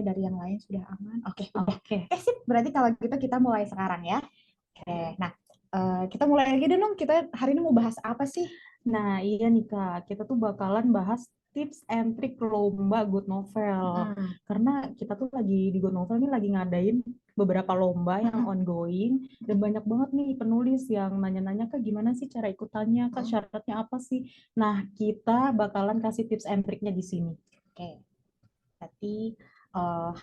dari yang lain sudah aman. Oke, udah. Oke. Sip. Berarti kalau gitu kita mulai sekarang ya. Oke, nah kita mulai lagi dong. Kita hari ini mau bahas apa sih? Nah, iya nih Kak, kita tuh bakalan bahas tips and trick lomba Good Novel. Karena kita tuh lagi di Good Novel nih lagi ngadain beberapa lomba yang ongoing dan banyak banget nih penulis yang nanya-nanya Kak gimana sih cara ikutannya, Kak syaratnya apa sih? Nah, kita bakalan kasih tips and tricknya di sini. Oke, berarti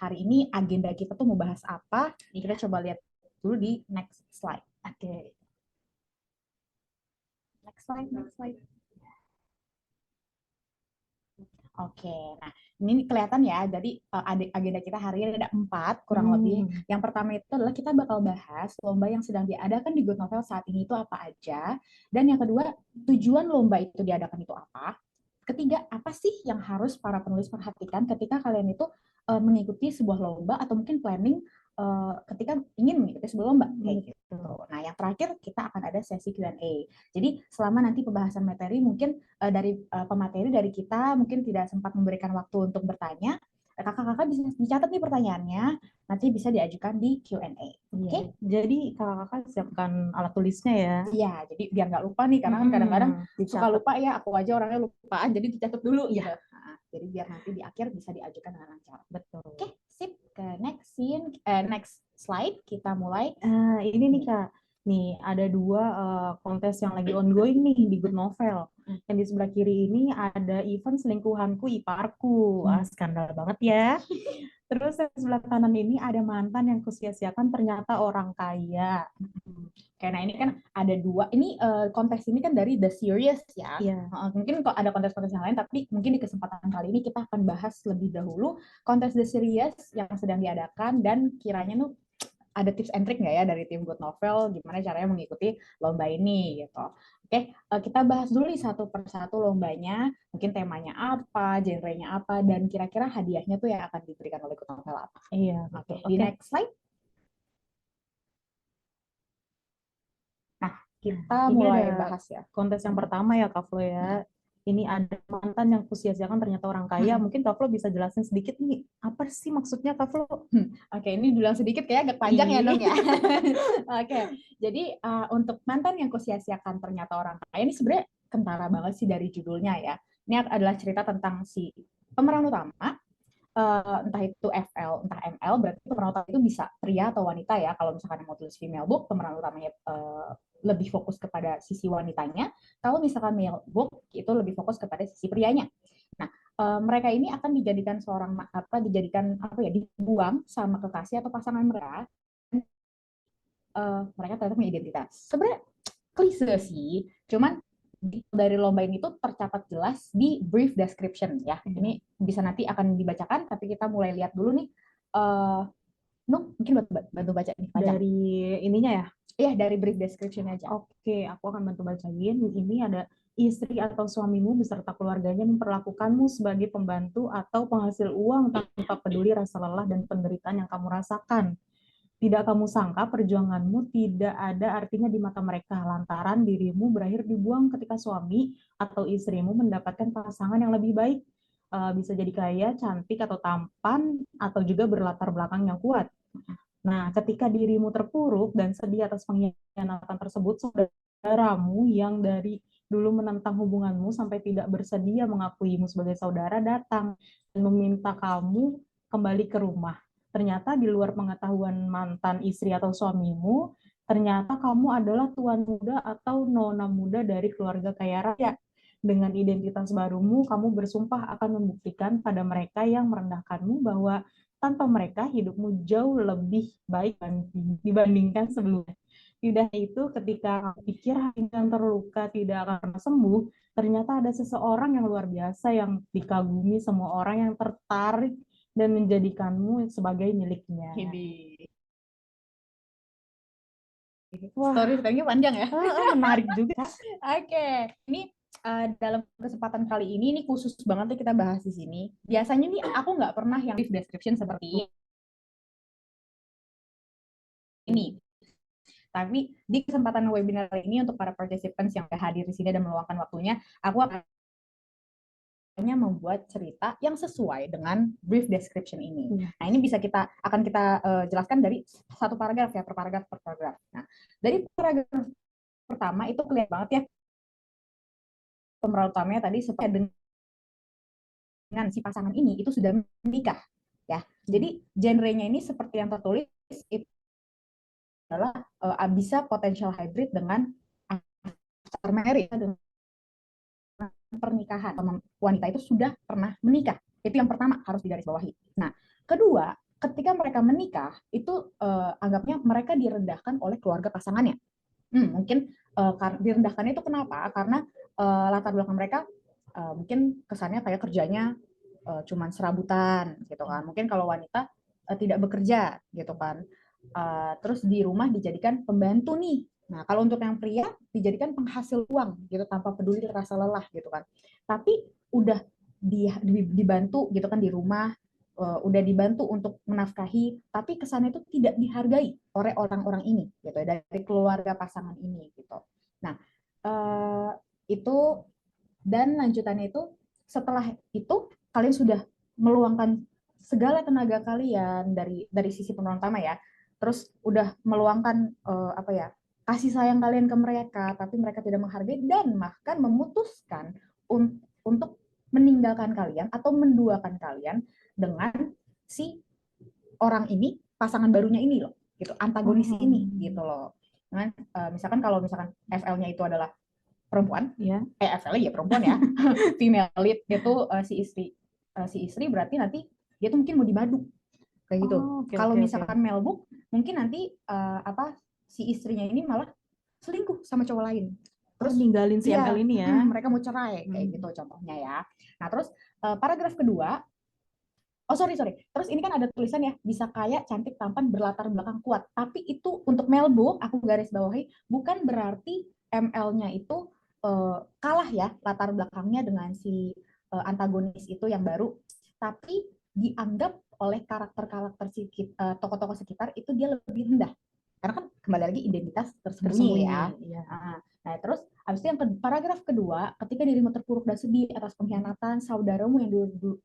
hari ini agenda kita tuh mau bahas apa? Kita coba lihat dulu di next slide. Oke. Next slide. Oke, nah ini kelihatan ya, jadi agenda kita hari ini ada 4 kurang lebih. Yang pertama itu adalah kita bakal bahas lomba yang sedang diadakan di Good Novel saat ini itu apa aja. Dan yang kedua, tujuan lomba itu diadakan itu apa. Ketiga, apa sih yang harus para penulis perhatikan ketika kalian itu mengikuti sebuah lomba atau mungkin planning ketika ingin mengikuti sebuah lomba kayak gitu. Nah, yang terakhir kita akan ada sesi Q&A. Jadi selama nanti pembahasan materi mungkin dari pemateri dari kita mungkin tidak sempat memberikan waktu untuk bertanya, kakak-kakak bisa dicatat nih pertanyaannya, nanti bisa diajukan di Q&A. Oke? Jadi kakak-kakak siapkan alat tulisnya ya. Iya, jadi biar nggak lupa nih, karena kan kadang-kadang suka lupa ya, aku aja orangnya lupaan, jadi dicatat dulu gitu. Jadi biar nanti di akhir bisa diajukan dengan lancar. Betul. Oke, sip. Ke next scene, next slide, kita mulai. Ini nih Kak, nih ada 2 kontes yang lagi ongoing nih di Good Novel. Yang di sebelah kiri ini ada event selingkuhanku iparku. Skandal banget ya. Terus yang sebelah kanan ini ada mantan yang kusia-siakan ternyata orang kaya. Karena ini kan ada 2, ini kontes ini kan dari The Series ya. Mungkin kok ada kontes-kontes yang lain, tapi mungkin di kesempatan kali ini kita akan bahas lebih dahulu kontes The Series yang sedang diadakan dan kiranya tuh ada tips and trick nggak ya dari tim Good Novel gimana caranya mengikuti lomba ini gitu. Oke, kita bahas dulu nih satu persatu lombanya, mungkin temanya apa, genrenya apa, dan kira-kira hadiahnya tuh yang akan diberikan oleh Good Novel apa. Iya, Oke, di next slide. Nah, kita mulai bahas ya. Kontes yang pertama ya Kak Flo ya. Ini ada mantan yang kusia-siakan ternyata orang kaya. Mungkin Kak Flo bisa jelasin sedikit nih, apa sih maksudnya Kak Flo? Oke, ini bilang sedikit kayak agak panjang ya dong ya. Oke, jadi untuk mantan yang kusia-siakan ternyata orang kaya ini sebenarnya kentara banget sih dari judulnya ya. Ini adalah cerita tentang si pemeran utama, entah itu FL, entah ML, berarti pemeran utama itu bisa pria atau wanita ya. Kalau misalkan mau tulis female book, pemeran utamanya lebih fokus kepada sisi wanitanya. Kalau misalkan male book, itu lebih fokus kepada sisi prianya. Nah, mereka ini akan dijadikan dibuang sama kekasih atau pasangan mereka. Mereka ternyata punya identitas. Sebenarnya klise sih, cuman dari lomba ini tuh tercatat jelas di brief description ya. Ini bisa nanti akan dibacakan, tapi kita mulai lihat dulu nih. Mungkin bantu baca nih. Dari ininya ya? Iya, dari brief description aja. Oke, aku akan bantu bacain. Ini ada istri atau suamimu beserta keluarganya memperlakukanmu sebagai pembantu atau penghasil uang tanpa peduli rasa lelah dan penderitaan yang kamu rasakan. Tidak kamu sangka perjuanganmu tidak ada artinya di mata mereka lantaran dirimu berakhir dibuang ketika suami atau istrimu mendapatkan pasangan yang lebih baik. Bisa jadi kaya, cantik, atau tampan, atau juga berlatar belakang yang kuat. Nah, ketika dirimu terpuruk dan sedih atas pengkhianatan tersebut, saudaramu yang dari dulu menentang hubunganmu sampai tidak bersedia mengakuimu sebagai saudara datang dan meminta kamu kembali ke rumah. Ternyata di luar pengetahuan mantan istri atau suamimu, ternyata kamu adalah tuan muda atau nona muda dari keluarga kaya raya. Dengan identitas barumu, kamu bersumpah akan membuktikan pada mereka yang merendahkanmu bahwa tanpa mereka hidupmu jauh lebih baik dibandingkan sebelumnya. Tidak itu ketika pikir hati yang terluka tidak akan pernah sembuh, ternyata ada seseorang yang luar biasa yang dikagumi semua orang yang tertarik dan menjadikanmu sebagai miliknya. Storytelling-nya panjang ya. Menarik juga. Oke, ini dalam kesempatan kali ini khusus banget nih kita bahas di sini. Biasanya nih aku nggak pernah yang brief description seperti ini. Tapi di kesempatan webinar ini untuk para participants yang hadir di sini dan meluangkan waktunya, aku akan hanya membuat cerita yang sesuai dengan brief description ini. Nah, ini akan kita jelaskan dari satu paragraf ya, per paragraf. Nah, dari paragraf pertama itu kelihatan banget ya pemeran utamanya tadi seperti dengan si pasangan ini itu sudah menikah ya. Jadi genrenya ini seperti yang tertulis itu adalah bisa potential hybrid dengan after marriage, dengan pernikahan. Wanita itu sudah pernah menikah. Itu yang pertama harus digarisbawahi. Nah, kedua, ketika mereka menikah itu anggapnya mereka direndahkan oleh keluarga pasangannya. Mungkin direndahkannya itu kenapa? Karena latar belakang mereka mungkin kesannya kayak kerjanya cuman serabutan gitu kan. Mungkin kalau wanita tidak bekerja gitu kan. Terus di rumah dijadikan pembantu nih. Nah, kalau untuk yang pria dijadikan penghasil uang gitu tanpa peduli rasa lelah gitu kan. Tapi udah dibantu gitu kan di rumah, udah dibantu untuk menafkahi, tapi kesannya itu tidak dihargai oleh orang-orang ini gitu dari keluarga pasangan ini gitu. Nah, itu dan lanjutannya itu setelah itu kalian sudah meluangkan segala tenaga kalian dari sisi pemeran utama ya, terus udah meluangkan apa ya, kasih sayang kalian ke mereka, tapi mereka tidak menghargai dan bahkan memutuskan untuk meninggalkan kalian atau menduakan kalian dengan si orang ini, pasangan barunya ini loh, gitu, antagonis ini gitu loh. Nah, misalkan kalau misalkan FL-nya itu adalah perempuan, ya. FL-nya ya perempuan ya, female lead itu si istri berarti nanti dia tuh mungkin mau dimadu kayak gitu. Kalau misalkan male book mungkin nanti apa si istrinya ini malah selingkuh sama cowok lain. Terus ninggalin si ML ini ya. Mereka mau cerai kayak gitu contohnya ya. Nah, terus paragraf kedua, sorry. Terus ini kan ada tulisan ya, bisa kaya, cantik, tampan, berlatar belakang kuat. Tapi itu untuk male book, aku garis bawahi, bukan berarti ML-nya itu kalah ya latar belakangnya dengan si antagonis itu yang baru. Tapi dianggap oleh karakter-karakter tokoh-tokoh sekitar itu dia lebih rendah. Karena kan kembali lagi identitas tersembunyi ya. Nah, terus habis itu yang paragraf kedua, ketika dirimu terpuruk dan sedih atas pengkhianatan saudaramu yang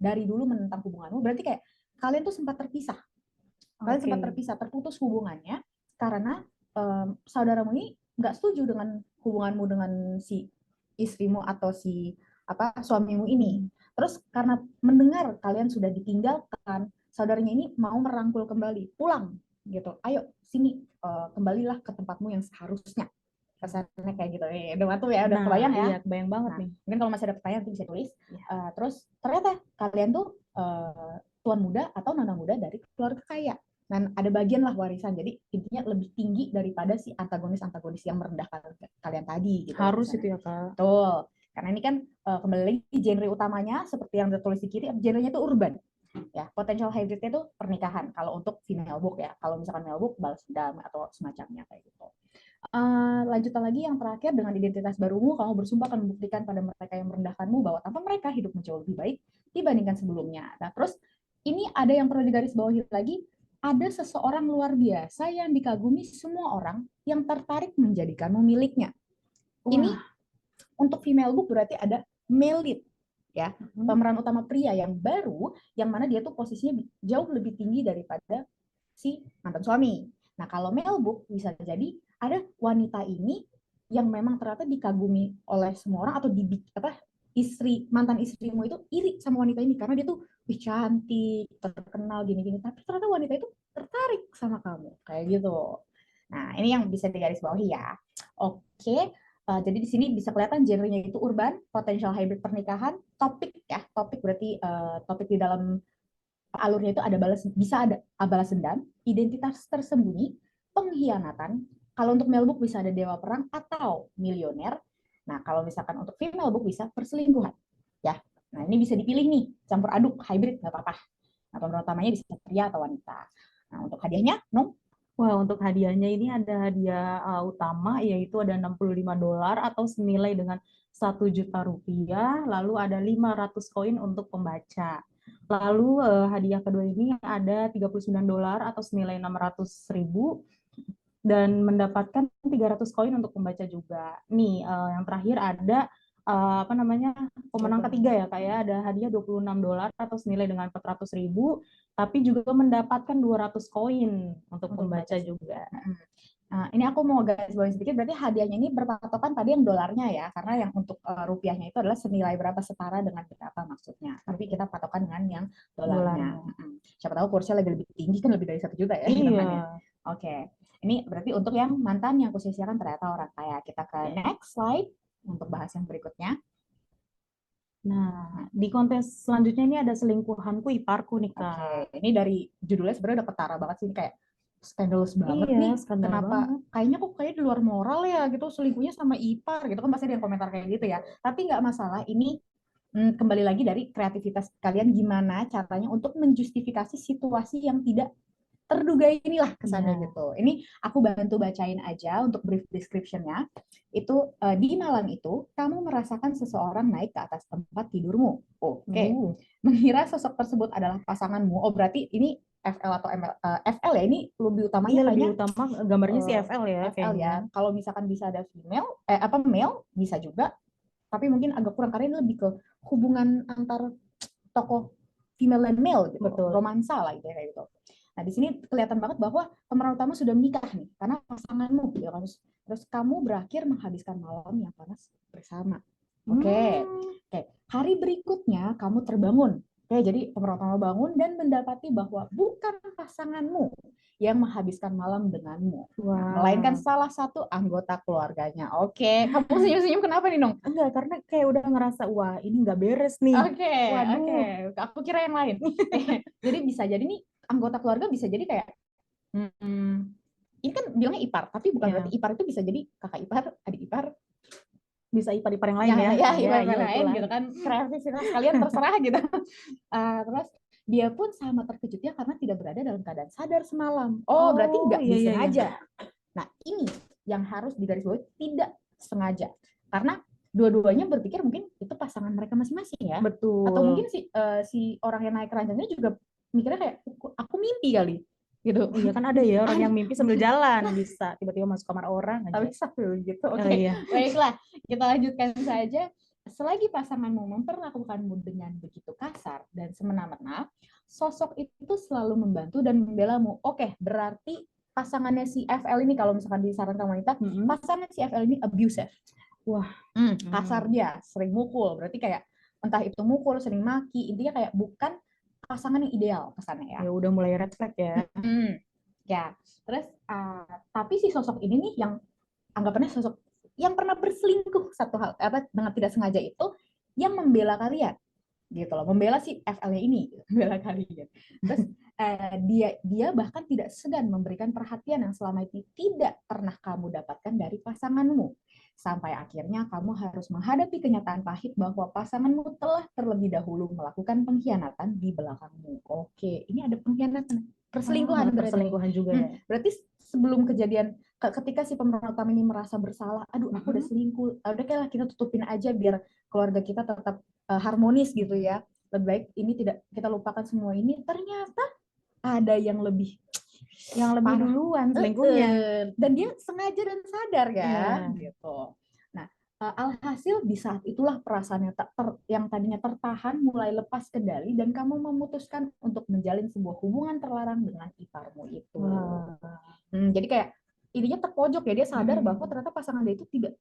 dari dulu menentang hubunganmu, berarti kayak kalian tuh sempat terpisah. Kalian sempat terpisah, terputus hubungannya karena saudaramu ini nggak setuju dengan hubunganmu dengan si istrimu atau si suamimu ini. Terus karena mendengar kalian sudah ditinggalkan, saudaranya ini mau merangkul kembali, pulang gitu. Ayo sini, kembalilah ke tempatmu yang seharusnya. Kesannya kayak gitu. Udah waktu ya, udah kebayang ya. Iya, kebayang banget nih. Mungkin kalau masih ada pertanyaan nanti bisa tulis. Terus ternyata kalian tuh tuan muda atau nona muda dari keluarga kaya. Dan ada bagian lah warisan. Jadi intinya lebih tinggi daripada si antagonis-antagonis yang merendahkan kalian tadi. Gitu, harus misalnya. Itu ya Kak. Betul. Karena ini kan kembali lagi genre utamanya seperti yang tertulis di kiri, genrenya itu urban. Ya, potential hybridnya itu pernikahan. Kalau untuk female book ya, kalau misalkan male book balas dendam atau semacamnya kayak gitu. Lanjutan lagi yang terakhir, dengan identitas barumu kamu bersumpah akan membuktikan pada mereka yang merendahkanmu bahwa tanpa mereka hidupmu jauh lebih baik dibandingkan sebelumnya. Nah, terus ini ada yang perlu digarisbawahi lagi, ada seseorang luar biasa yang dikagumi semua orang yang tertarik menjadikanmu miliknya. Ini untuk female book berarti ada male lead ya, pemeran utama pria yang baru, yang mana dia tuh posisinya jauh lebih tinggi daripada si mantan suami. Nah, kalau male book bisa jadi ada wanita ini yang memang ternyata dikagumi oleh semua orang, atau mantan istrimu itu iri sama wanita ini karena dia tuh cantik, terkenal gini-gini, tapi ternyata wanita itu tertarik sama kamu kayak gitu. Nah, ini yang bisa digarisbawahi ya. Oke. Jadi di sini bisa kelihatan genrenya itu urban, potential hybrid pernikahan, topik ya, topik berarti topik di dalam alurnya itu bisa ada balas dendam, identitas tersembunyi, pengkhianatan. Kalau untuk male book bisa ada dewa perang atau milioner. Nah, kalau misalkan untuk female book bisa perselingkuhan. Ya, nah ini bisa dipilih nih, campur aduk, hybrid nggak apa-apa. Nah, pemeran utamanya bisa pria atau wanita. Nah, untuk hadiahnya, Wah, untuk hadiahnya ini ada hadiah utama, yaitu ada $65 atau senilai dengan Rp1.000.000, lalu ada 500 koin untuk pembaca. Lalu hadiah kedua ini ada $39 atau senilai 600.000 dan mendapatkan 300 koin untuk pembaca juga. Nih, yang terakhir ada apa namanya, pemenang Betul. ketiga ya, kayak ada hadiah $26 atau senilai dengan 400.000, tapi juga mendapatkan 200 koin untuk Untuk pembaca baca. juga. Nah, ini aku mau garis bawahi sedikit, berarti hadiahnya ini berpatokan tadi yang dolarnya ya, karena yang untuk rupiahnya itu adalah senilai berapa, setara dengan berapa maksudnya. Tapi kita patokan dengan yang dolarnya. Dolarnya. Siapa tahu kursnya lagi lebih tinggi, kan lebih dari 1 juta ya Iya. hitungannya. Oke, ini berarti untuk yang mantan yang kusia-siakan ternyata orang kaya. Kita ke next slide untuk bahas yang berikutnya. Nah, di kontes selanjutnya ini ada selingkuhanku iparku nih, Kak. Oke, ini dari judulnya sebenarnya udah ketara banget sih, ini kayak skandalous banget Iya, nih. skandal Kenapa banget. kayaknya kok kayak di luar moral ya gitu, selingkuhnya sama ipar gitu kan, pasti ada yang komentar kayak gitu ya. Tapi nggak masalah, ini kembali lagi dari kreativitas kalian gimana caranya untuk menjustifikasi situasi yang tidak terduga inilah kesannya Iya. gitu. Ini aku bantu bacain aja untuk brief description-nya. Itu di malam itu kamu merasakan seseorang naik ke atas tempat tidurmu. Oke. Mengira sosok tersebut adalah pasanganmu. Oh, berarti ini FL atau ML, FL ya, ini lebih utamanya Iya, lebih kayaknya utama gambarnya si eh, FL ya FL kayaknya. ya. Kalau misalkan bisa ada female, apa male bisa juga, tapi mungkin agak kurang karena ini lebih ke hubungan antar tokoh female dan male gitu, Betul. romansa lah gitu ya, kayak gitu. Nah, di sini kelihatan banget bahwa pemeran utama sudah menikah nih, karena pasanganmu gitu kan. Terus kamu berakhir menghabiskan malam yang panas bersama. Oke. Oke. Hari berikutnya kamu terbangun. Oke, jadi pemeran utama bangun dan mendapati bahwa bukan pasanganmu yang menghabiskan malam denganmu, nah, melainkan salah satu anggota keluarganya. Oke, kamu senyum-senyum kenapa nih, Nong? Enggak, karena kayak udah ngerasa, wah ini nggak beres nih. Oke, Waduh. aku kira yang lain. Jadi bisa jadi nih anggota keluarga bisa jadi kayak, ini kan bilangnya ipar, tapi bukan berarti ipar itu bisa jadi kakak ipar, adik ipar, Bisa ipar-ipar yang lain ya. ya Iya, ipar iya, lain itulah. gitu kan, kreativitas kalian terserah gitu. Terus dia pun sama terkejutnya karena tidak berada dalam keadaan sadar semalam. Oh, berarti nggak iya, iya, iya. disengaja. Nah, ini yang harus digarisbawahi, tidak sengaja. Karena dua-duanya berpikir mungkin itu pasangan mereka masing-masing ya. Betul. Atau mungkin si orang yang naik keranjangnya juga mikirnya kayak, aku mimpi kali. Gitu. Iya kan ada ya orang yang mimpi sambil jalan, bisa tiba-tiba masuk kamar orang aja. Tapi sambil gitu. Oke. Oh, iya. Baiklah, kita lanjutkan saja. Selagi pasanganmu memperlakukanmu dengan begitu kasar dan semena-mena, sosok itu selalu membantu dan membelamu. Oke, berarti pasangannya si FL ini, kalau misalkan disarankan wanita, pasangan si FL ini abusive. Wah, kasar dia, sering mukul. Berarti kayak entah itu mukul, sering maki, intinya kayak bukan pasangan yang ideal kesannya ya. ya udah mulai red flag ya. Ya, terus tapi si sosok ini nih yang anggapannya sosok yang pernah berselingkuh satu hal apa dengan tidak sengaja itu yang membela kalian gitu loh, membela si FL-nya ini, membela kalian. Terus dia bahkan tidak segan memberikan perhatian yang selama ini tidak pernah kamu dapatkan dari pasanganmu. Sampai akhirnya kamu harus menghadapi kenyataan pahit bahwa pasanganmu telah terlebih dahulu melakukan pengkhianatan di belakangmu. Oke, ini ada pengkhianatan, perselingkuhan, perselingkuhan juga ya. Berarti sebelum kejadian, ketika si pemeran utama ini merasa bersalah, aduh aku udah selingkuh, udah kayak kita tutupin aja biar keluarga kita tetap harmonis gitu ya. Lebih baik ini tidak kita lupakan semua ini. Ternyata ada yang lebih duluan selingkuhnya. Dan dia sengaja dan sadar kan, gitu. Nah, alhasil di saat itulah perasaan yang tadinya tertahan mulai lepas kendali dan kamu memutuskan untuk menjalin sebuah hubungan terlarang dengan iparmu itu. Jadi kayak ininya terpojok ya, dia sadar bahwa ternyata pasangan dia itu tidak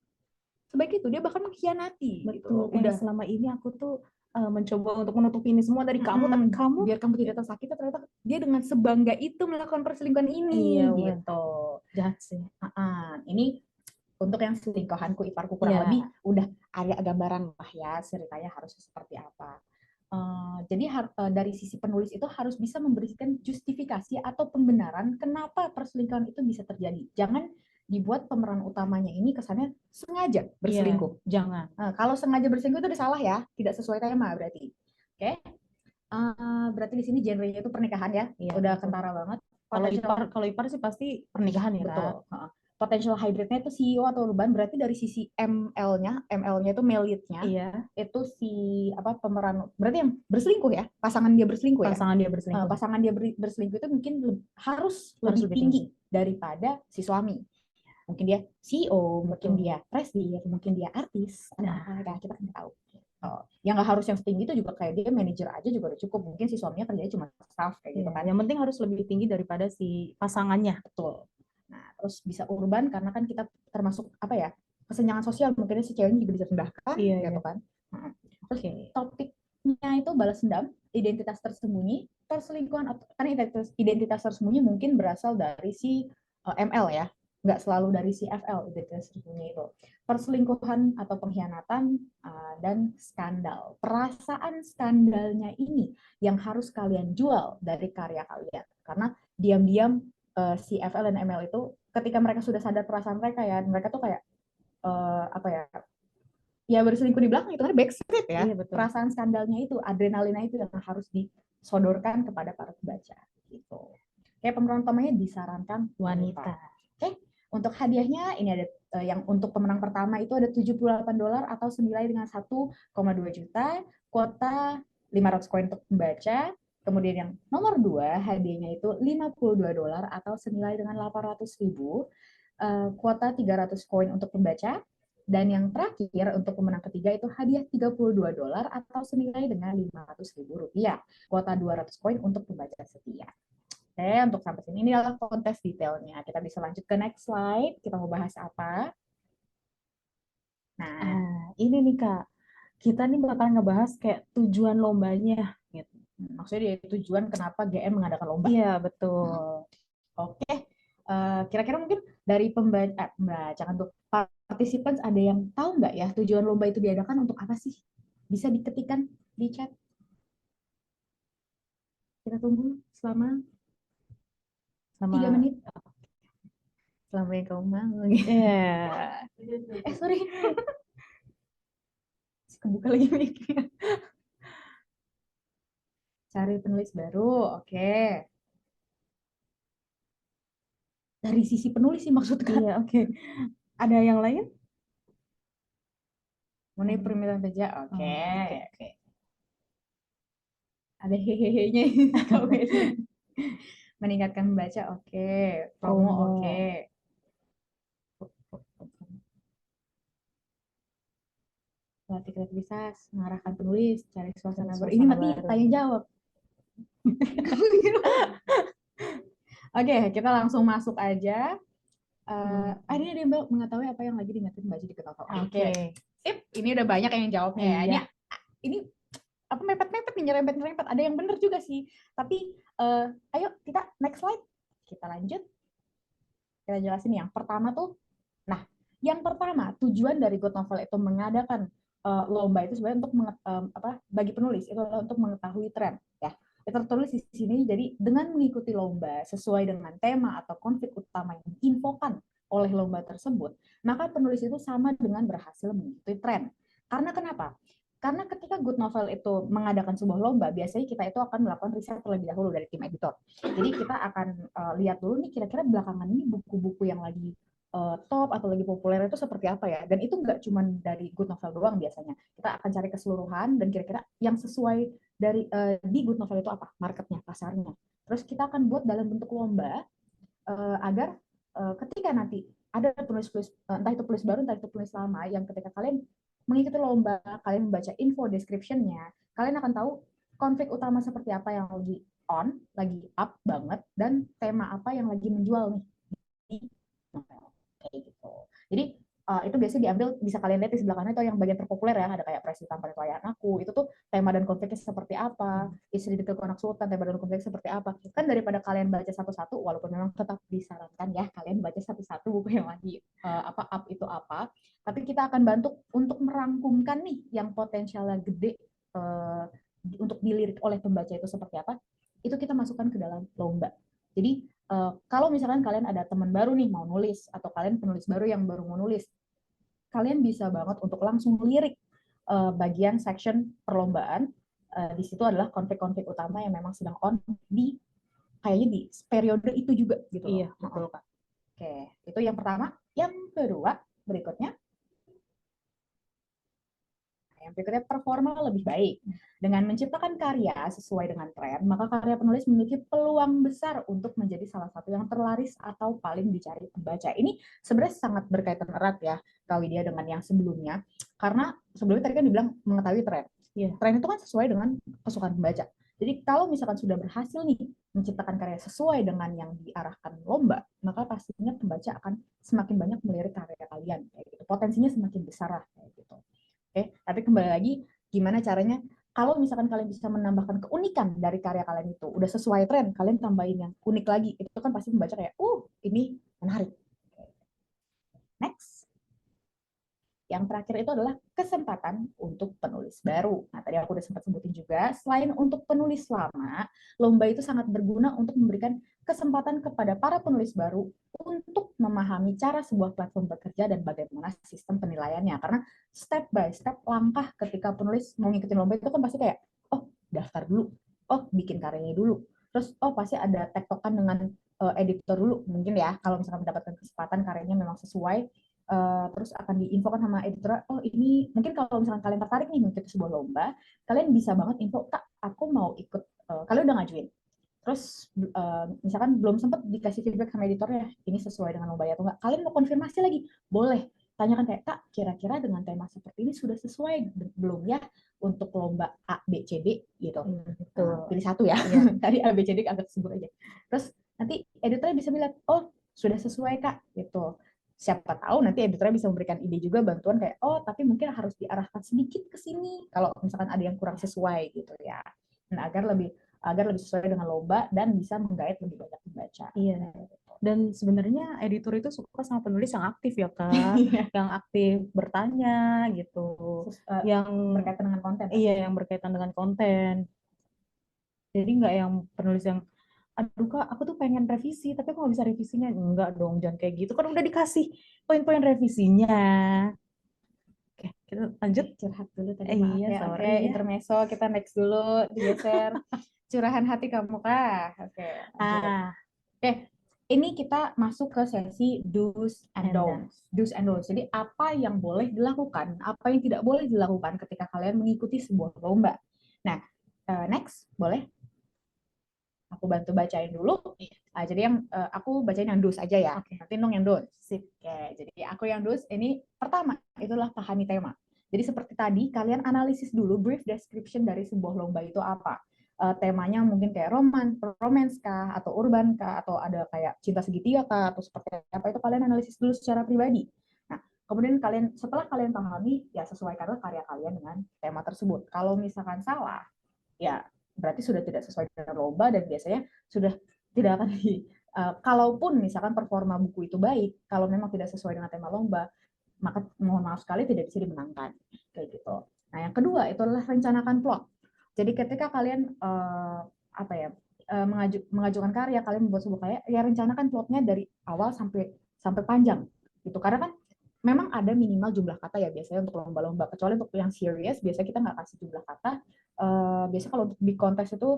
sebaik itu, dia bahkan mengkhianati. Betul. Gitu. Udah selama ini aku tuh mencoba untuk menutupi ini semua dari kamu, tapi kamu biar kamu tidak tersakiti, ternyata dia dengan sebangga itu melakukan perselingkuhan ini. Iya, gitu. Jahat sih. Ini untuk yang selingkuhanku iparku kurang lebih udah ada gambaran lah ya ceritanya harus seperti apa. Jadi dari sisi penulis itu harus bisa memberikan justifikasi atau pembenaran kenapa perselingkuhan itu bisa terjadi. Jangan dibuat pemeran utamanya ini kesannya sengaja berselingkuh. Jangan. Kalau sengaja berselingkuh itu udah salah ya, tidak sesuai tema berarti. Oke. Berarti di sini genrenya itu pernikahan ya, udah kentara banget. Kalau ipar sih pasti pernikahan ya. Betul. Potential hybridnya itu CEO atau urban, berarti dari sisi ML-nya itu male lead-nya, itu si pemeran, berarti yang berselingkuh ya, pasangan dia berselingkuh ya. Pasangan dia berselingkuh itu mungkin harus lebih tinggi daripada si suami. Mungkin dia CEO, mungkin Betul. dia presidir, mungkin dia artis, Nah. apa, kita kan nggak tahu. Yang nggak harus yang setinggi itu juga kayak dia manajer aja juga udah cukup. Mungkin si suaminya kerjanya cuma staff kayak gitu kan. Yang penting harus lebih tinggi daripada si pasangannya. Betul. Nah, terus bisa urban karena kan kita termasuk apa ya, kesenjangan sosial, mungkin si ceweknya juga direndahkan gitu kan. Terus topiknya itu balas dendam, identitas tersembunyi, perselingkuhan, karena identitas tersembunyi mungkin berasal dari si ML ya, nggak selalu dari si FL identitas tersembunyi itu. Perselingkuhan atau pengkhianatan dan skandal. Perasaan skandalnya ini yang harus kalian jual dari karya kalian, karena diam-diam si FL dan ML itu ketika mereka sudah sadar perasaan mereka ya, mereka tuh kayak apa ya berselingkuh di belakang itu kan backstreet ya. Iya, betul. Perasaan skandalnya itu, adrenalinnya itu yang harus disodorkan kepada para pembaca gitu. Kayak pemeran utamanya disarankan wanita. Oke, untuk hadiahnya ini ada yang untuk pemenang pertama itu ada $78 atau senilai dengan 1,2 juta, kuota 500 koin untuk pembaca. Kemudian yang nomor 2 hadiahnya itu $52 atau senilai dengan 800.000, kuota 300 koin untuk pembaca. Dan yang terakhir untuk pemenang ketiga itu hadiah $32 atau senilai dengan Rp500.000, kuota 200 koin untuk pembaca setia. Oke, untuk sampai sini ini adalah kontes detailnya. Kita bisa lanjut ke next slide. Kita mau bahas apa? Nah, ini nih Kak, kita nih bakal ngebahas kayak tujuan lombanya gitu. Maksudnya tujuan kenapa GM mengadakan lomba. Iya, betul. Oke, kira-kira mungkin dari pembaca untuk participants ada yang tahu nggak ya tujuan lomba itu diadakan untuk apa sih? Bisa diketikkan di chat. Kita tunggu selama 3 menit. Selama yang kamu mau. Yeah. Sorry. Kebuka lagi mic-nya. Cari penulis baru, oke. Dari sisi penulis sih maksudnya. Iya, oke. Ada yang lain? Memenuhi permintaan kerja, oke. Oke. Ada hehehe-nya. Meningkatkan membaca, oke. Promo, oke. Latih kreativitas, mengarahkan penulis, cari suasana baru. Ini mati tanya jawab. Oke, kita langsung masuk aja. Ini ada yang mengetahui apa yang lagi diingetin Mbak di Ketawa. Oke. Sip, ini udah banyak yang jawabnya ya. Iya. Ini apa mepet-mepet nih, nyerempet-nyerempet. Ada yang bener juga sih. Tapi ayo kita next slide. Kita lanjut. Kita jelasin yang pertama tuh. Nah, yang pertama tujuan dari Good Novel itu mengadakan lomba itu sebenarnya untuk bagi penulis itu untuk mengetahui tren ya. Itu tertulis di sini, jadi dengan mengikuti lomba sesuai dengan tema atau konflik utama yang diinfokan oleh lomba tersebut, maka penulis itu sama dengan berhasil mengikuti tren. Karena kenapa? Karena ketika Good Novel itu mengadakan sebuah lomba, biasanya kita itu akan melakukan riset terlebih dahulu dari tim editor. Jadi kita akan lihat dulu nih kira-kira belakangan ini buku-buku yang lagi top atau lagi populer itu seperti apa ya. Dan itu nggak cuma dari Good Novel doang biasanya. Kita akan cari keseluruhan dan kira-kira yang sesuai dari di Good Novel itu apa, marketnya, pasarnya. Terus kita akan buat dalam bentuk lomba agar ketika nanti ada penulis-penulis entah itu penulis baru entah itu penulis lama yang ketika kalian mengikuti lomba, kalian membaca info description-nya, kalian akan tahu konflik utama seperti apa yang lagi on, lagi up banget, dan tema apa yang lagi menjual nih di novel. Kayak gitu. Jadi itu biasanya diambil, bisa kalian lihat di sebelah kanan itu yang bagian terpopuler ya, ada kayak Presi Tampar Pelayan Aku, itu tuh tema dan konfliknya seperti apa, Istri di Anak Sultan, tema dan konfliknya seperti apa. Kan daripada kalian baca satu-satu, walaupun memang tetap disarankan ya kalian baca satu-satu buku yang lagi up itu apa, tapi kita akan bantu untuk merangkumkan nih yang potensialnya gede untuk dilirik oleh pembaca itu seperti apa, itu kita masukkan ke dalam lomba. Jadi kalau misalkan kalian ada teman baru nih mau nulis, atau kalian penulis baru yang baru mau nulis, kalian bisa banget untuk langsung lirik bagian section perlombaan. Di situ adalah konflik-konflik utama yang memang sedang on di kayaknya di periode itu juga gitu loh. Iya, betul Kak. Oke, itu yang pertama. Yang kedua, berikutnya. yang berikutnya performa lebih baik. Dengan menciptakan karya sesuai dengan tren, maka karya penulis memiliki peluang besar untuk menjadi salah satu yang terlaris atau paling dicari pembaca. Ini sebenarnya sangat berkaitan erat ya, Kak Widya, dengan yang sebelumnya. Karena sebelumnya tadi kan dibilang mengetahui tren. Ya, tren itu kan sesuai dengan kesukaan pembaca. Jadi kalau misalkan sudah berhasil nih menciptakan karya sesuai dengan yang diarahkan lomba, maka pastinya pembaca akan semakin banyak melirik karya kalian. Kayak gitu. Potensinya semakin besar lah. Kayak gitu. Oke, tapi kembali lagi, gimana caranya kalau misalkan kalian bisa menambahkan keunikan dari karya kalian itu, udah sesuai tren, kalian tambahin yang unik lagi, itu kan pasti membaca kayak, ini menarik. Next. Yang terakhir itu adalah kesempatan untuk penulis baru. Nah, tadi aku udah sempat sebutin juga, selain untuk penulis lama, lomba itu sangat berguna untuk memberikan kesempatan kepada para penulis baru untuk memahami cara sebuah platform bekerja dan bagaimana sistem penilaiannya. Karena step by step, langkah ketika penulis mau ngikutin lomba itu kan pasti kayak, daftar dulu, bikin karyanya dulu, terus pasti ada tektokan dengan editor dulu, mungkin ya, kalau misalkan mendapatkan kesempatan karyanya memang sesuai, terus akan diinfokan sama editor, ini mungkin kalau misalkan kalian tertarik nih mengikuti sebuah lomba, kalian bisa banget info, Kak, aku mau ikut, kalian udah ngajuin, terus misalkan belum sempat dikasih feedback sama editornya, ini sesuai dengan lomba atau enggak, kalian mau konfirmasi lagi, boleh, tanyakan kayak, Kak, kira-kira dengan tema seperti ini sudah sesuai belum ya untuk lomba A, B, C, D gitu. Pilih satu ya, tadi A, B, C, D agak sebut aja. Terus nanti editornya bisa bilang, sudah sesuai Kak, gitu. Siapa tahu nanti editornya bisa memberikan ide juga, bantuan kayak, tapi mungkin harus diarahkan sedikit ke sini kalau misalkan ada yang kurang sesuai gitu ya. Dan agar lebih sesuai dengan lomba dan bisa menggait lebih banyak pembaca. Iya. Dan sebenarnya editor itu suka sama penulis yang aktif ya Kak, yang aktif bertanya gitu, yang berkaitan dengan konten. Iya, yang berkaitan dengan konten. Jadi nggak yang penulis yang, aduh Kak, aku tuh pengen revisi, tapi aku nggak bisa revisinya. Enggak dong, jangan kayak gitu. Kan udah dikasih poin-poin revisinya. Oke, kita lanjut. Curhat dulu tadi, maaf ya. Oke, intermezzo, kita next dulu, digeser. Curahan hati kamu Kak. Oke. Oke, ini kita masuk ke sesi do's and don'ts. Do's and don'ts. Jadi apa yang boleh dilakukan, apa yang tidak boleh dilakukan ketika kalian mengikuti sebuah lomba. Nah, next, boleh? Aku bantu bacain dulu. Jadi yang aku bacain yang do's aja ya. Nanti Nung yang don'ts. Sip. Oke, jadi aku yang do's. Ini pertama, itulah pahami tema. Jadi seperti tadi, kalian analisis dulu brief description dari sebuah lomba itu apa. Temanya mungkin kayak romance kah, atau urban kah, atau ada kayak cinta segitiga kah, atau seperti apa, itu kalian analisis dulu secara pribadi. Nah, kemudian setelah kalian pahami, ya sesuaikanlah karya kalian dengan tema tersebut. Kalau misalkan salah, ya berarti sudah tidak sesuai dengan lomba, dan biasanya sudah tidak akan kalaupun misalkan performa buku itu baik, kalau memang tidak sesuai dengan tema lomba, maka mohon maaf sekali tidak bisa dimenangkan, kayak gitu. Nah, yang kedua itu adalah rencanakan plot. Jadi ketika kalian mengajukan karya, kalian membuat sebuah karya, ya rencanakan plotnya dari awal sampai panjang gitu. Karena kan memang ada minimal jumlah kata ya biasanya untuk lomba-lomba, kecuali untuk yang serius biasanya kita nggak kasih jumlah kata. Biasanya kalau untuk di kontes itu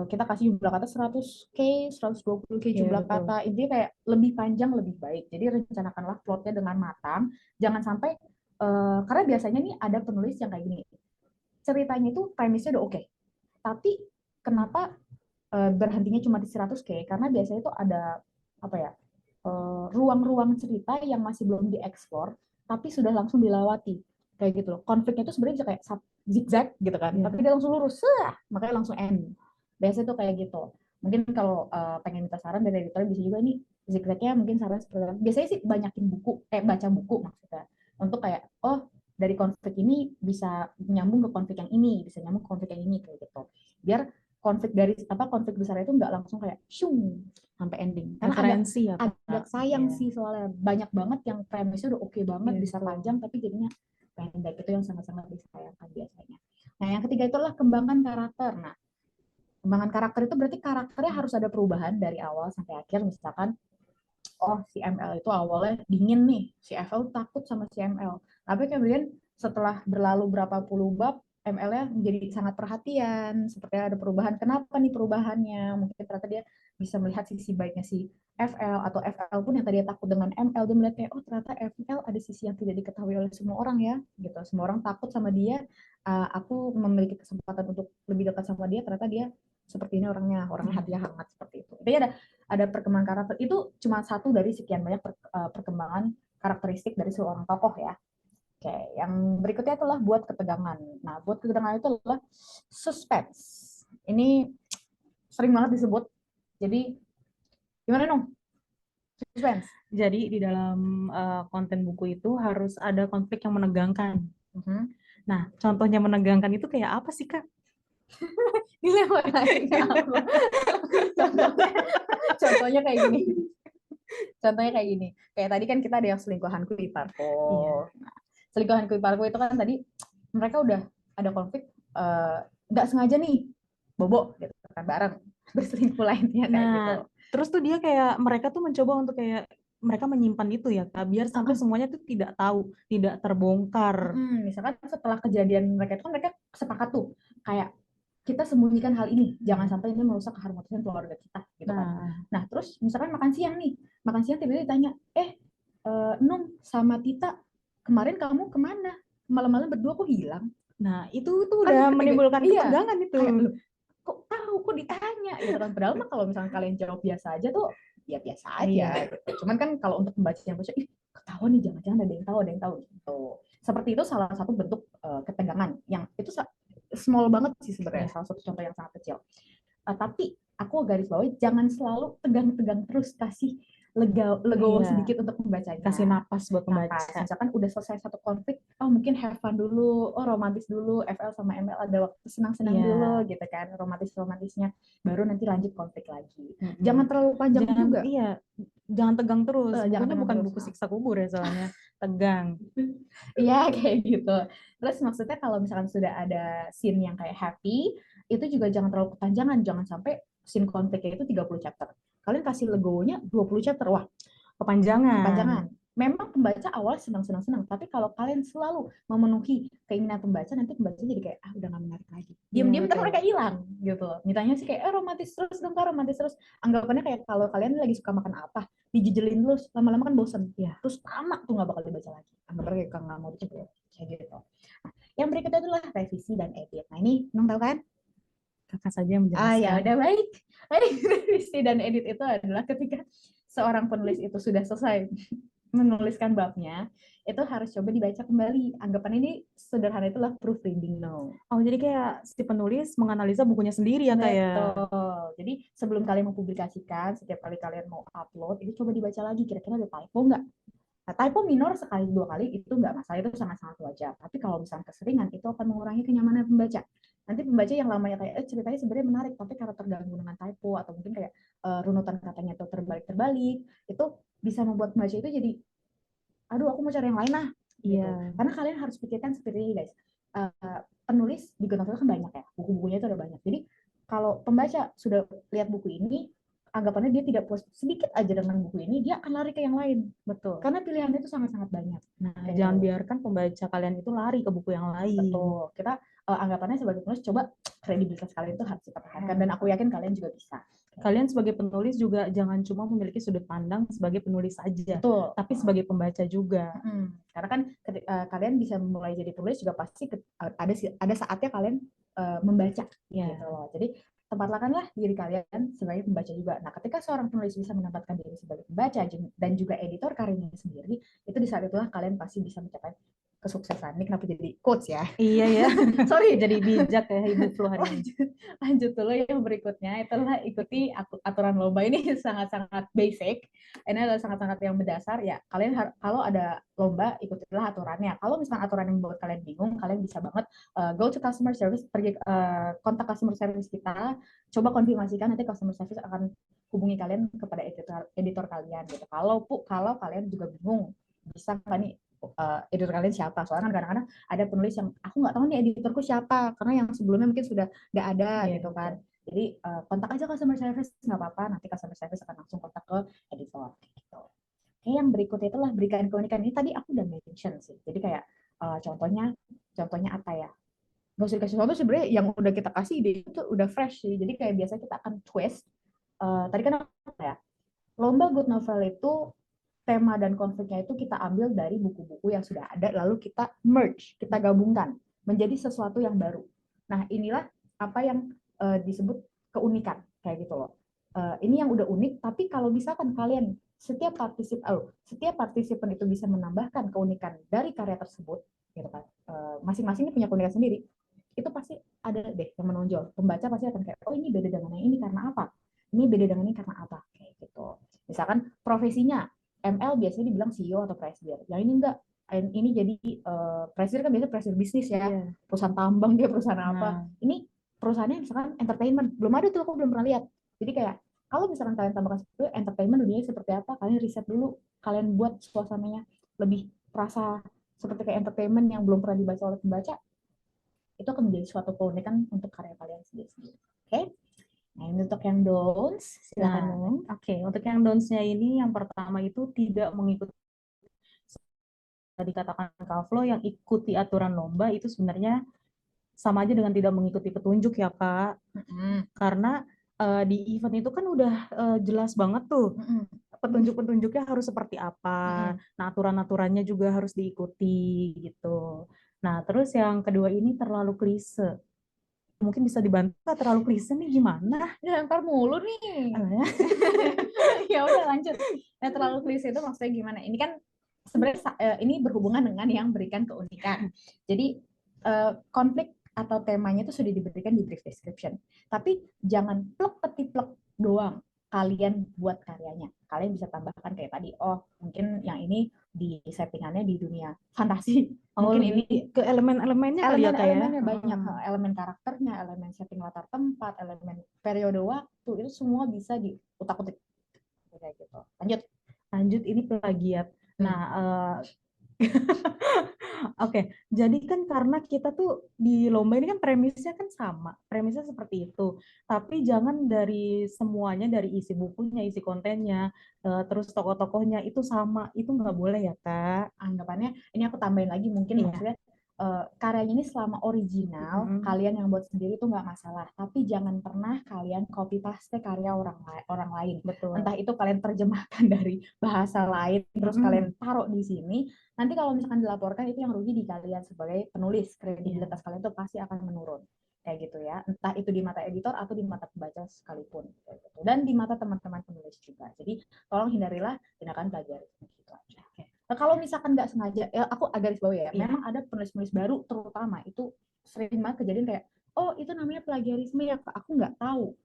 kita kasih jumlah kata 100k, 120k jumlah kata. Intinya kayak lebih panjang lebih baik. Jadi rencanakanlah plotnya dengan matang. Jangan sampai karena biasanya nih ada penulis yang kayak gini, ceritanya itu premisnya udah oke, tapi kenapa berhentinya cuma di 100k? Karena biasanya itu ada ruang-ruang cerita yang masih belum dieksplor, tapi sudah langsung dilewati, kayak gitu loh. Konfliknya itu sebenarnya kayak zigzag gitu kan, tapi dia langsung lurus, makanya langsung end. Biasanya tuh kayak gitu. Mungkin kalau pengen minta saran dari editor bisa juga nih zigzagnya, mungkin saran seperti apa. Biasanya sih banyakin baca buku maksudnya, untuk kayak dari konflik ini bisa nyambung ke konflik yang ini, bisa nyambung ke konflik yang ini, kayak gitu. Biar konflik besar itu nggak langsung kayak shung sampai ending. Karena agak sayang sih, soalnya banyak banget yang premisnya udah oke banget, bisa panjang, tapi jadinya pendek, itu yang sangat-sangat disayangkan biasanya. Nah, yang ketiga itu adalah kembangkan karakter. Nah, kembangan karakter itu berarti karakternya harus ada perubahan dari awal sampai akhir. Misalkan si ML itu awalnya dingin nih, si FL takut sama si ML, tapi kemudian setelah berlalu berapa puluh bab, ML-nya menjadi sangat perhatian, seperti ada perubahan. Kenapa nih perubahannya? Mungkin ternyata dia bisa melihat sisi baiknya si FL, atau FL pun yang tadi takut dengan ML, dia melihat kayak, oh ternyata FL ada sisi yang tidak diketahui oleh semua orang ya, gitu. Semua orang takut sama dia, aku memiliki kesempatan untuk lebih dekat sama dia, ternyata dia seperti ini orangnya hatinya hangat seperti itu. Jadi ada perkembangan karakter, itu cuma satu dari sekian banyak perkembangan karakteristik dari seorang tokoh ya. Oke, yang berikutnya adalah buat ketegangan. Nah, buat ketegangan itu adalah suspense. Ini sering banget disebut. Jadi gimana dong? Suspense. Jadi di dalam konten buku itu harus ada konflik yang menegangkan. Nah, contohnya menegangkan itu kayak apa sih, Kak? Gila, contohnya kayak gini. Contohnya kayak gini. Kayak tadi kan kita ada yang selingkuhanku iparku. Nah, selingkuhanku iparku itu kan tadi mereka udah ada konflik, nggak sengaja nih bobo gitu kan bareng berselingkuh lainnya kayak gitu. Terus tuh dia kayak mereka tuh mencoba untuk kayak mereka menyimpan itu ya Kak, biar sampai semuanya tuh tidak tahu, tidak terbongkar. Misalkan setelah kejadian mereka itu kan mereka sepakat tuh kayak kita sembunyikan hal ini, jangan sampai ini merusak keharmonisan keluarga kita gitu kan. Nah, terus misalkan makan siang tiba-tiba ditanya, Nung sama Tita kemarin kamu kemana? Malam-malam berdua kok hilang? Nah, itu tuh udah menimbulkan ketegangan itu. Kayak, kok tahu, kok ditanya gitu kan. Padahal mah kalau misalnya kalian jawab biasa aja tuh ya biasa aja gitu. Cuman kan kalau untuk pembaca yang baca, ketahuan nih, jangan-jangan ada yang tahu gitu. Seperti itu salah satu bentuk ketegangan yang itu small banget sih sebenarnya, salah satu contoh yang sangat kecil. Tapi aku garis bawahi jangan selalu tegang-tegang terus, kasih legowo sedikit untuk pembacanya. Kasih napas buat pembaca. Misalkan udah selesai satu konflik, mungkin have fun dulu, romantis dulu, FL sama ML ada waktu senang-senang dulu gitu kan, romantisnya, baru nanti lanjut konflik lagi. Jangan terlalu panjang juga. Iya, jangan tegang terus. Bukunya bukan buku siksa kubur ya soalnya, tegang. Iya kayak gitu. Terus maksudnya kalau misalkan sudah ada scene yang kayak happy, itu juga jangan terlalu kepanjangan, jangan sampai scene konfliknya itu 30 chapter. Kalian kasih legowonya 20 chapter, wah kepanjangan. Memang pembaca awal senang-senang, tapi kalau kalian selalu memenuhi keinginan pembaca, nanti pembaca jadi kayak udah nggak menarik lagi. Diam-diam ntar mereka hilang gitu. Mintanya sih kayak romantis terus dong Kak, romantis terus. Anggapannya kayak kalau kalian lagi suka makan apa, dijejelin terus, lama-lama kan bosen. Ya, terus tamat tuh nggak bakal dibaca lagi. Anggapannya kayak nggak mau dicoba kayak gitu. Nah, yang berikutnya adalah revisi dan edit. Nah ini, Nong tahu kan? Kakak saja yang menjelaskan. Ya udah baik. Revisi dan edit itu adalah ketika seorang penulis itu sudah selesai menuliskan babnya, itu harus coba dibaca kembali. Anggapan ini sederhana itulah proofreading now. Jadi kayak si penulis menganalisa bukunya sendiri ya kayak. Betul. Jadi sebelum kalian mempublikasikan, setiap kali kalian mau upload, itu coba dibaca lagi kira-kira ada typo nggak? Nah, typo minor sekali dua kali itu nggak masalah, itu sangat-sangat wajar. Tapi kalau misalnya keseringan, itu akan mengurangi kenyamanan pembaca. Nanti pembaca yang lamanya kayak ceritanya sebenarnya menarik, tapi karena terganggu dengan typo atau mungkin kayak runutan katanya itu terbalik-terbalik, itu bisa membuat pembaca itu jadi, aduh aku mau cari yang lain lah. Gitu. Karena kalian harus pikirkan seperti ini guys. Penulis di good novel kan banyak ya, buku-bukunya itu ada banyak. Jadi kalau pembaca sudah lihat buku ini, anggapannya dia tidak puas sedikit aja dengan buku ini, dia akan lari ke yang lain. Betul. Karena pilihannya itu sangat-sangat banyak. Nah, jangan biarkan pembaca kalian itu lari ke buku yang lain. Betul. Kita anggapannya sebagai penulis, coba kredibilitas kalian itu harus dipertahankan, dan aku yakin kalian juga bisa. Kalian sebagai penulis juga jangan cuma memiliki sudut pandang sebagai penulis saja, betul, tapi sebagai pembaca juga. Karena kan kalian bisa mulai jadi penulis juga pasti ada saatnya kalian membaca, gitu loh. Jadi tempatkanlah diri kalian sebagai pembaca juga. Nah, ketika seorang penulis bisa menempatkan diri sebagai pembaca dan juga editor karyanya sendiri, itu di saat itulah kalian pasti bisa mencapai kesuksesan. Ini kenapa jadi coach ya? Iya ya. Sorry, jadi bijak ya Ibu Flu hari ini. Lanjut dulu yang berikutnya, itulah ikuti aturan lomba. Ini sangat-sangat basic. Ini adalah sangat-sangat yang mendasar ya. Kalian kalau ada lomba, ikutilah aturannya. Kalau misalnya aturan yang buat kalian bingung, kalian bisa banget go to customer service, pergi kontak customer service kita, coba konfirmasikan, nanti customer service akan hubungi kalian kepada editor kalian gitu. Kalau kalian juga bingung, bisa kan nih editor kalian siapa, soalnya kan kadang-kadang ada penulis yang aku nggak tahu nih editorku siapa karena yang sebelumnya mungkin sudah nggak ada gitu kan. Jadi kontak aja customer service, nggak apa-apa, nanti customer service akan langsung kontak ke editor gitu. Oke, yang berikutnya itulah berikan keunikan. Ini tadi aku udah mention sih, jadi kayak contohnya apa ya, nggak usah dikasih sesuatu sebenarnya, yang udah kita kasih ide itu udah fresh sih. Jadi kayak biasa kita akan twist tadi kan apa ya? Lomba Good Novel itu tema dan konfliknya itu kita ambil dari buku-buku yang sudah ada, lalu kita merge, kita gabungkan menjadi sesuatu yang baru. Nah, inilah apa yang disebut keunikan, kayak gitu loh. Ini yang udah unik, tapi kalau misalkan kalian setiap partisipan itu bisa menambahkan keunikan dari karya tersebut, gitu kan, masing-masing ini punya keunikan sendiri, itu pasti ada deh yang menonjol. Pembaca pasti akan kayak, oh ini beda dengan yang ini karena apa? Ini beda dengan ini karena apa? Kayak gitu. Misalkan profesinya, ML biasanya dibilang CEO atau presidir. Yang ini enggak. Ini jadi presidir kan biasanya presidir bisnis ya. Iya. Perusahaan tambang dia, perusahaan apa. Nah, Ini perusahaannya misalkan entertainment. Belum ada tuh, aku belum pernah lihat. Jadi kayak, kalau misalkan kalian tambahkan seperti itu, entertainment dunia seperti apa, kalian riset dulu. Kalian buat suasananya lebih terasa seperti kayak entertainment yang belum pernah dibaca oleh pembaca. Itu akan menjadi suatu keunikan untuk karya kalian sendiri. Oke? Nah, ini untuk yang don'ts. Silakan, nah, Nung. oke. Untuk yang don'ts-nya ini, yang pertama itu tidak mengikuti, tadi katakan Kak Flo, yang ikuti aturan lomba itu sebenarnya sama aja dengan tidak mengikuti petunjuk ya Kak. Karena di event itu kan udah jelas banget tuh petunjuk-petunjuknya harus seperti apa. Nah, aturan-aturannya juga harus diikuti gitu. Nah, terus yang kedua ini terlalu klise. Mungkin bisa dibantu Kak, terlalu klise nih gimana? Ya, ntar mulu nih. Ya udah lanjut. Nah, terlalu klise itu maksudnya gimana? Ini kan sebenarnya ini berhubungan dengan yang berikan keunikan. Jadi konflik atau temanya itu sudah diberikan di brief description. Tapi jangan plek peti plek doang kalian buat karyanya. Kalian bisa tambahkan kayak tadi, oh mungkin yang ini di settingannya di dunia fantasi. Oh, Mungkin ini lebih ke elemen-elemennya kali ya Kak ya? elemen-elemennya banyak, elemen karakternya, elemen setting latar tempat, elemen periode waktu, itu semua bisa diutak-utik kayak gitu. Lanjut. Lanjut, ini plagiat. Nah, oke, jadi kan karena kita tuh di lomba ini kan premisnya kan sama, premisnya seperti itu. Tapi jangan dari semuanya, dari isi bukunya, isi kontennya, terus tokoh-tokohnya itu sama, itu nggak boleh ya Kak. Anggapannya ini aku tambahin lagi, mungkin Iya. maksudnya karyanya ini selama original, kalian yang buat sendiri itu nggak masalah. Tapi jangan pernah kalian copy paste karya orang lain. Betul. Entah itu kalian terjemahkan dari bahasa lain, terus kalian taruh di sini. Nanti kalau misalkan dilaporkan, itu yang rugi di kalian sebagai penulis. Kredibilitas kalian itu pasti akan menurun. Kayak gitu ya. Entah itu di mata editor atau di mata pembaca sekalipun. Kayak gitu. Dan di mata teman-teman penulis juga. Jadi tolong hindarilah tindakan plagiarisme gitu aja. Nah, kalau misalkan nggak sengaja, ya aku garis bawah ya, memang ada penulis-penulis baru terutama itu sering banget kejadian kayak, oh itu namanya plagiarisme ya, aku nggak tahu.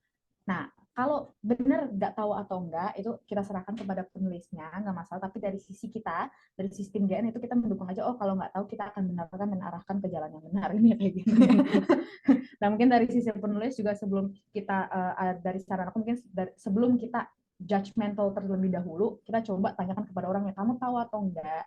Nah, kalau benar nggak tahu atau enggak, itu kita serahkan kepada penulisnya, nggak masalah. Tapi dari sisi kita, dari sistem GN itu kita mendukung aja, oh kalau nggak tahu kita akan benarkan dan arahkan ke jalan yang benar, ini kayak gitu. Nah, mungkin dari sisi penulis juga sebelum kita, dari saran aku mungkin sebelum kita judgmental terlebih dahulu, kita coba tanyakan kepada orang yang kamu tahu atau enggak,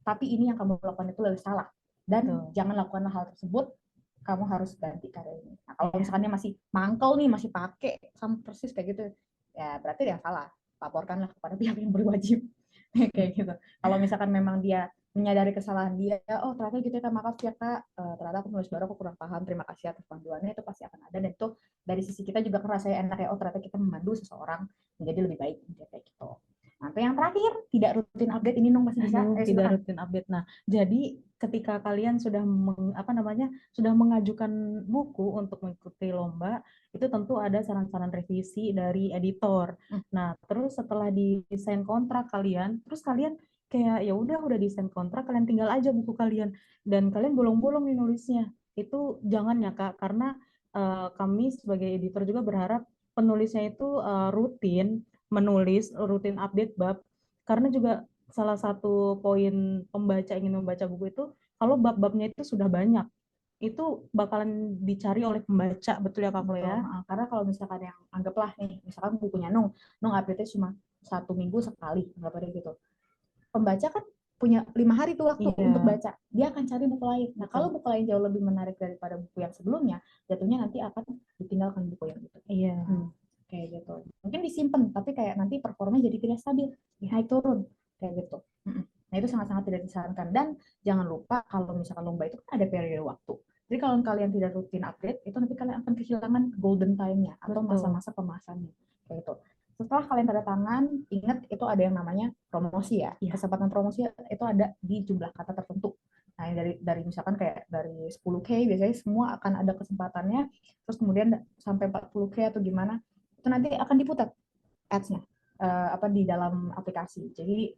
tapi ini yang kamu lakukan itu lebih salah. Dan jangan lakukan hal tersebut, kamu harus ganti karya ini. Nah, kalau misalnya masih mangkel nih, masih pakai sama persis kayak gitu, ya berarti dia salah. Laporkanlah kepada pihak yang berwajib. Kayak gitu. Kalau misalkan memang dia menyadari kesalahan dia, oh ternyata gitu ya, maaf ya Kak, ternyata aku nulis baru, aku kurang paham, terima kasih atas panduannya, itu pasti akan ada. Dan itu dari sisi kita juga kerasa enak ya, oh ternyata kita memandu seseorang menjadi lebih baik, kayak gitu. Nah, yang terakhir, tidak rutin update, ini Nung masih bisa. Tidak rutin update. Nah, jadi ketika kalian sudah sudah mengajukan buku untuk mengikuti lomba, itu tentu ada saran-saran revisi dari editor. Nah, terus setelah desain kontrak kalian, terus kalian kayak ya udah desain kontrak, kalian tinggal aja buku kalian dan kalian bolong-bolong nih nulisnya. Itu jangan ya Kak, karena kami sebagai editor juga berharap penulisnya itu rutin menulis, rutin update bab, karena juga salah satu poin pembaca ingin membaca buku itu kalau bab-babnya itu sudah banyak, itu bakalan dicari oleh pembaca, betul ya Kak Flo ya? Karena kalau misalkan yang anggaplah nih, misalkan bukunya Nung update-nya cuma 1 minggu sekali, nggak pada gitu. Pembaca kan punya 5 hari tuh waktu untuk baca, dia akan cari buku lain. Nah, kalau buku lain jauh lebih menarik daripada buku yang sebelumnya, jatuhnya nanti akan ditinggalkan buku yang itu. Iya. Kayak gitu. Mungkin disimpan, tapi kayak nanti performanya jadi tidak stabil, naik turun, kayak gitu. Nah, itu sangat-sangat tidak disarankan. Dan jangan lupa kalau misalkan lomba itu kan ada periode waktu. Jadi kalau kalian tidak rutin update, itu nanti kalian akan kehilangan golden time-nya atau masa-masa kemasannya. kayak gitu. Setelah kalian tanda tangan, ingat itu ada yang namanya promosi ya. Iya. Kesempatan promosi itu ada di jumlah kata tertentu. Nah, dari misalkan kayak dari 10K biasanya semua akan ada kesempatannya, terus kemudian sampai 40K atau gimana, itu nanti akan diputar ads-nya di dalam aplikasi. Jadi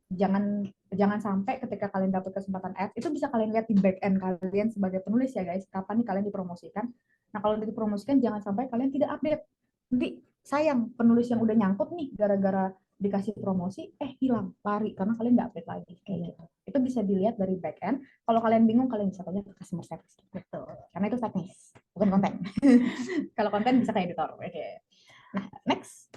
jangan jangan sampai ketika kalian dapat kesempatan ads itu bisa kalian lihat di back end kalian sebagai penulis ya guys, kapan nih kalian dipromosikan. Nah, kalau dipromosikan jangan sampai kalian tidak update. Nanti sayang, penulis yang udah nyangkut nih gara-gara dikasih promosi hilang, lari karena kalian nggak update lagi kayak gitu. Itu bisa dilihat dari back end. Kalau kalian bingung kalian bisa tanya ke customer service. Betul. Karena itu teknis, bukan konten. Kalau konten bisa ke editor. Oke. Nah, next.